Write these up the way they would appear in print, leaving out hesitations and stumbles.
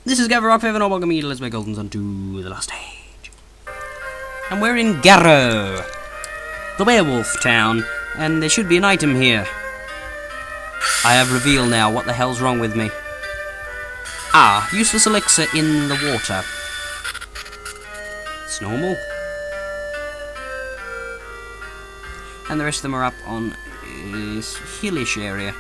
This is Gavin Rockfaven, or welcome you, let's make Golden Sun to the last stage. And we're in Garrow, the werewolf town, and there should be an item here. I have revealed now what the hell's wrong with me. Ah, useless elixir in the water. It's normal. And the rest of them are up on this hillish area,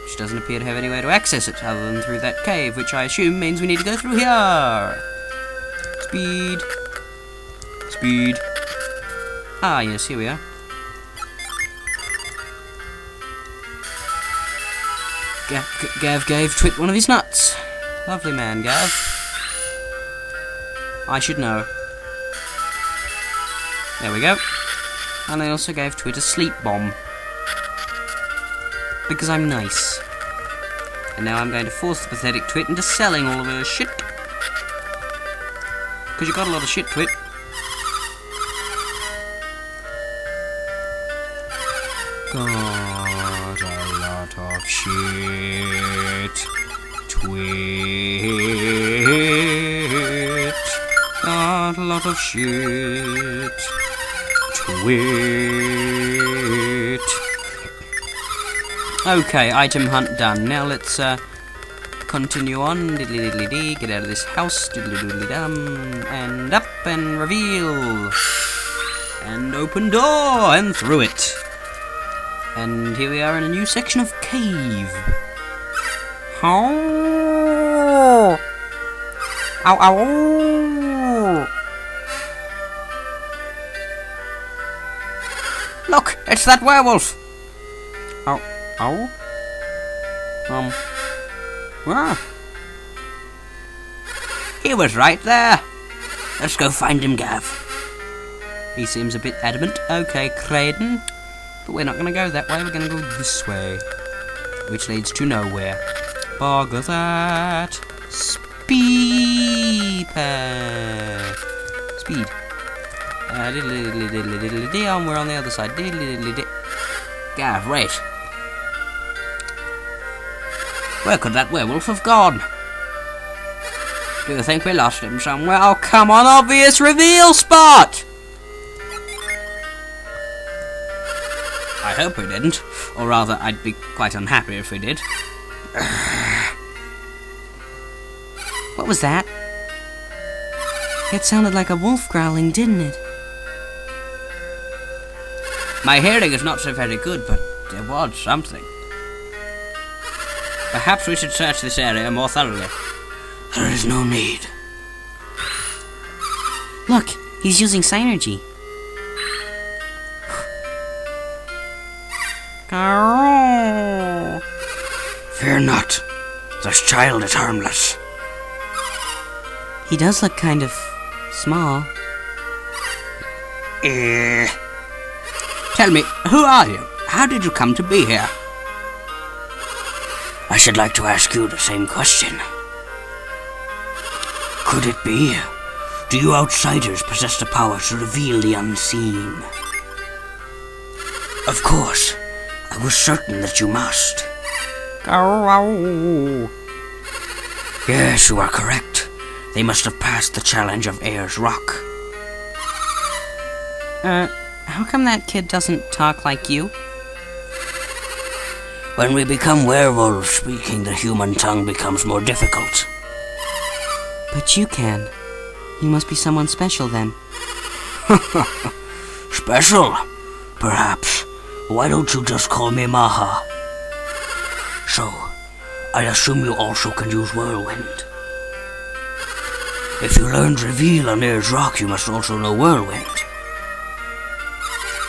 which doesn't appear to have any way to access it other than through that cave, which I assume means we need to go through here. Speed. Speed. Ah, yes, here we are. Gav gave Twit one of his nuts. Lovely man, Gav. I should know. There we go. And I also gave Twit a sleep bomb. Because I'm nice. And now I'm going to force the pathetic Twit into selling all of her shit. Because you got a lot of shit, Twit. Got a lot of shit, Twit. Got a lot of shit, Twit. Okay, item hunt done. Now let's continue on. Diddly diddly dee. Get out of this house. Diddly diddly dum. And up and reveal. And open door and through it. And here we are in a new section of cave. Oh. Ow, ow. Look, it's that werewolf. Ow, ow. Where? He was right there. Let's go find him, Gav. He seems a bit adamant. Okay, Craden. But we're not going to go that way, we're going to go this way. Which leads to nowhere. Boggle that. Speed. Speed. Diddly diddly diddly diddly dee. And we're on the other side. Diddly diddly dee. Gav, wait. Where could that werewolf have gone? Do you think we lost him somewhere? Oh, come on, obvious reveal spot! I hope we didn't, or rather, I'd be quite unhappy if we did. What was that? It sounded like a wolf growling, didn't it? My hearing is not so very good, but there was something. Perhaps we should search this area more thoroughly. There is no need. Look, he's using synergy. Fear not. This child is harmless. He does look kind of small. Tell me, who are you? How did you come to be here? I should like to ask you the same question. Could it be? Do you outsiders possess the power to reveal the unseen? Of course. I was certain that you must. Yes, you are correct. They must have passed the challenge of Ayers Rock. How come that kid doesn't talk like you? When we become werewolves, speaking the human tongue becomes more difficult. But you can. You must be someone special then. Special? Perhaps. Why don't you just call me Maha? So, I assume you also can use Whirlwind. If you learned Reveal on Ayers Rock, you must also know Whirlwind.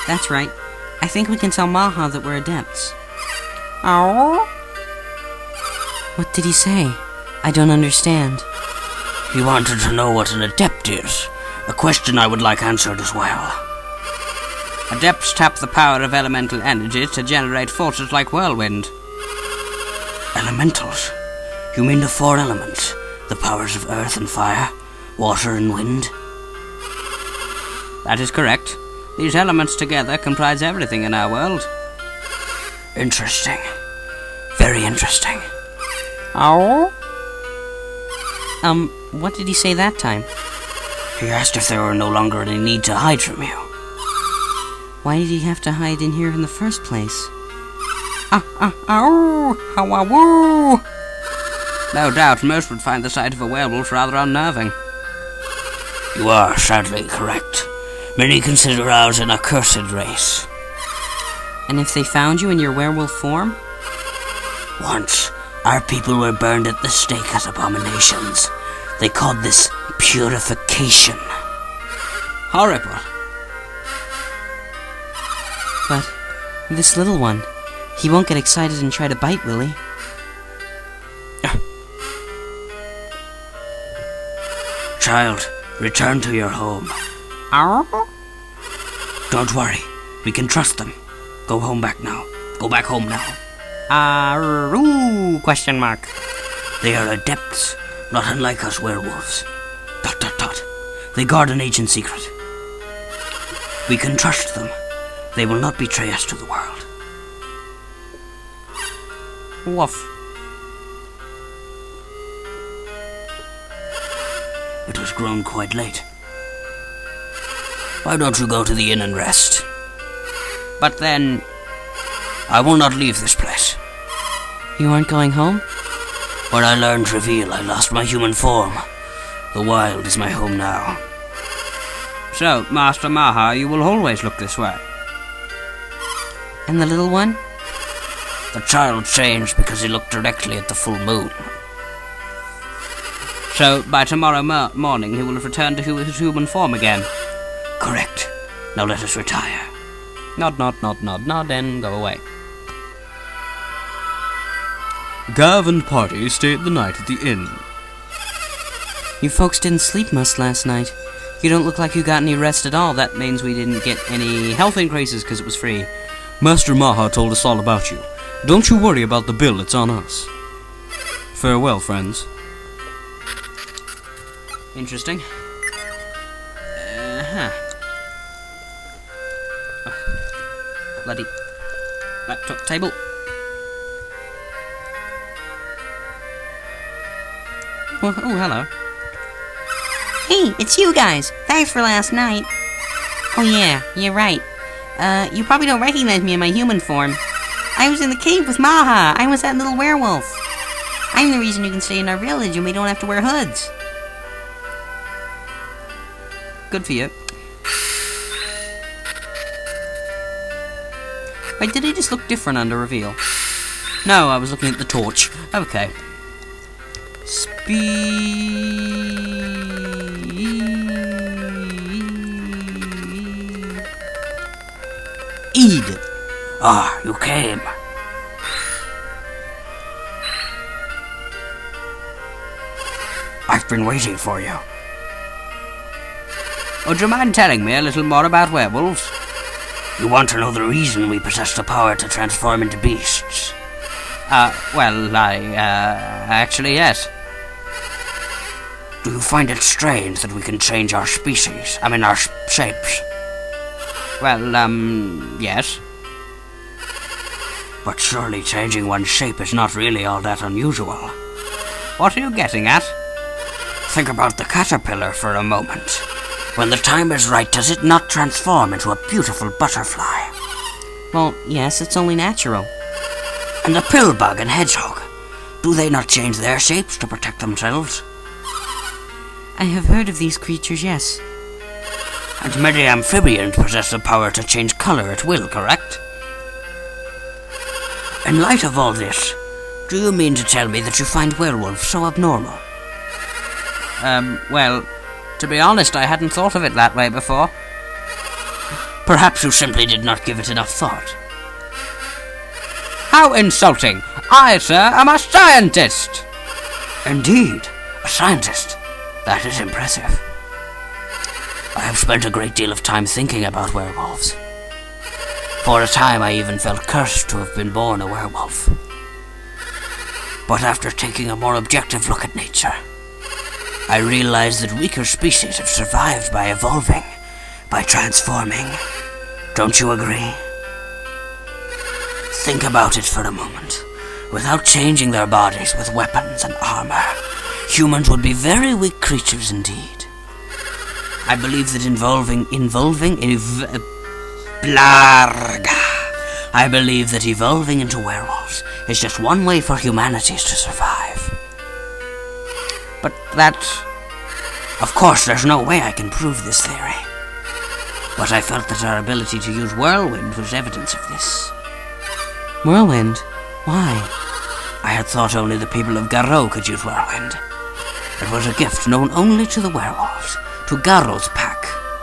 That's right. I think we can tell Maha that we're adepts. Oh? What did he say? I don't understand. He wanted to know what an adept is. A question I would like answered as well. Adepts tap the power of elemental energies to generate forces like Whirlwind. Elementals? You mean the four elements? The powers of earth and fire, water and wind? That is correct. These elements together comprise everything in our world. Interesting. Very interesting. Oh? What did he say that time? He asked if there were no longer any need to hide from you. Why did he have to hide in here in the first place? Ow! No doubt most would find the sight of a werewolf rather unnerving. You are sadly correct. Many consider ours an accursed race. And if they found you in your werewolf form? Once, our people were burned at the stake as abominations. They called this purification. Horrible. But this little one, he won't get excited and try to bite, will he? Child, return to your home. Ow? Don't worry, we can trust them. Go home back now. Go back home now. Question mark. They are adepts, not unlike us werewolves. ... They guard an ancient secret. We can trust them. They will not betray us to the world. Woof. It has grown quite late. Why don't you go to the inn and rest? But then... I will not leave this place. You aren't going home? When I learned to reveal, I lost my human form. The wild is my home now. So, Master Maha, you will always look this way. And the little one? The child changed because he looked directly at the full moon. So, by tomorrow morning, he will have returned to his human form again. Correct. Now let us retire. Nod, and go away. Gav and party stayed the night at the inn. You folks didn't sleep much last night. You don't look like you got any rest at all. That means we didn't get any health increases because it was free. Master Maha told us all about you. Don't you worry about the bill, it's on us. Farewell, friends. Interesting. Bloody laptop table. Oh, hello. Hey, it's you guys. Thanks for last night. Oh yeah, you're right. You probably don't recognize me in my human form. I was in the cave with Maha. I was that little werewolf. I'm the reason you can stay in our village and we don't have to wear hoods. Good for you. Wait, did he just look different under reveal? No, I was looking at the torch. Okay. Speed. Ah, you came. I've been waiting for you. Would you mind telling me a little more about werewolves? You want to know the reason we possess the power to transform into beasts? Actually, yes. Do you find it strange that we can change our species? I mean, our shapes? Well, yes. But surely changing one's shape is not really all that unusual. What are you getting at? Think about the caterpillar for a moment. When the time is right, does it not transform into a beautiful butterfly? Well, yes, it's only natural. And the pillbug and hedgehog, do they not change their shapes to protect themselves? I have heard of these creatures, yes. And many amphibians possess the power to change color at will, correct? In light of all this, do you mean to tell me that you find werewolves so abnormal? Well, to be honest, I hadn't thought of it that way before. Perhaps you simply did not give it enough thought. How insulting! I, sir, am a scientist! Indeed, a scientist. That is impressive. I have spent a great deal of time thinking about werewolves. For a time I even felt cursed to have been born a werewolf. But after taking a more objective look at nature, I realized that weaker species have survived by evolving, by transforming. Don't you agree? Think about it for a moment. Without changing their bodies with weapons and armor, humans would be very weak creatures indeed. I believe that I believe that evolving into werewolves is just one way for humanities to survive. But that... Of course, there's no way I can prove this theory. But I felt that our ability to use whirlwind was evidence of this. Whirlwind? Why? I had thought only the people of Garrow could use whirlwind. It was a gift known only to the werewolves, to Garrow's